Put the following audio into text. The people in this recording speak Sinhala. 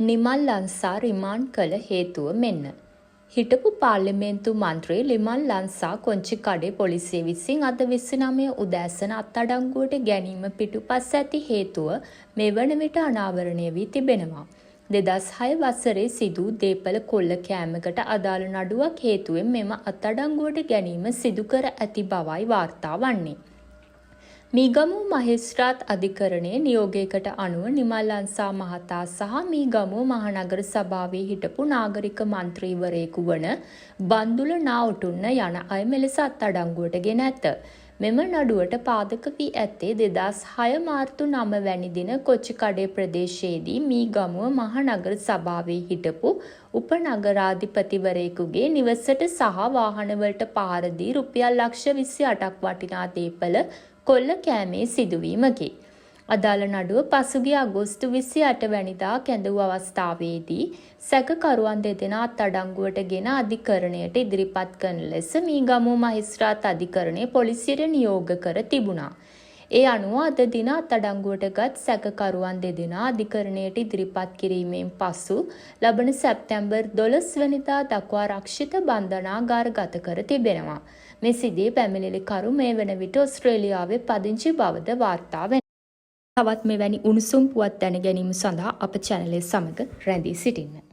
නිමල් ලන්සා රිමාන්ඩ් කළ හේතුව මෙන්න. හිටපු පාර්ලිමේන්තු මන්ත්‍රී ලිමල් ලන්සා කොංචිකඩේ පොලිසිය විසින් අද 29 උදෑසන අත්අඩංගුවට ගැනීම පිටුපස ඇති හේතුව මේ වන විට අනාවරණය වී තිබෙනවා. 2006 වසරේ සිදු දේපල කොල්ල කෑමකට අදාළ නඩුවක් හේතුවෙන් මෙම අත්අඩංගුවට ගැනීම සිදු කර ඇති බවයි වාර්තා වන්නේ. මීගමුව මහේස්ත්‍රාත් අධිකරණයේ නියෝගයකට අනුව නිමල් ලන්සා මහතා සහ මීගමුව මහනගර සභාවේ හිටපු නාගරික මන්ත්‍රීවරයෙකු වන බන්දුල නාඔටුන්න යන අය මෙලෙස අත්අඩංගුවට ගෙන ඇත. මෙම නඩුවට පාදක වී ඇත්තේ 2006 මාර්තු 9 වැනි දින කොච්චිකඩේ ප්‍රදේශයේදී මීගමුව මහනගර සභාවේ හිටපු උපනගරාධිපතිවරයෙකුගේ නිවසට සහ වාහනවලට පහර දී රුපියල් ලක්ෂ 28ක් වටිනා දේපල කොල්ල කෑමේ සිදුවීමකි. අදාළ නඩුව පසුගිය අගෝස්තු 28 වැනිදා කැඳවූ අවස්ථාවේදී සැකකරුවන් දෙදෙනා අත්අඩංගුවට ගෙන අධිකරණයට ඉදිරිපත් කරන ලෙස මීගමුව මහේස්ත්‍රාත් අධිකරණය පොලිසියට නියෝග කර තිබුණා. ඒ අනුව අද දින අත්අඩංගුවටගත් සැකකරුවන් දෙදෙනා අධිකරණයට ඉදිරිපත් කිරීමෙන් පසු ලබන සැප්තැම්බර් 12 වෙනිදා දක්වා ආරක්ෂිත බන්ධනාගාරගත කර තිබෙනවා. මේ සිදුවේ පැමිණිලිකරු මේ වන විට ඕස්ට්‍රේලියාවේ පදිංචි බවද වාර්තා වෙනවා. තවත් මෙවැනි උණුසුම් පුවත් දැන ගැනීම සඳහා අප channel එක සමග රැඳී සිටින්න.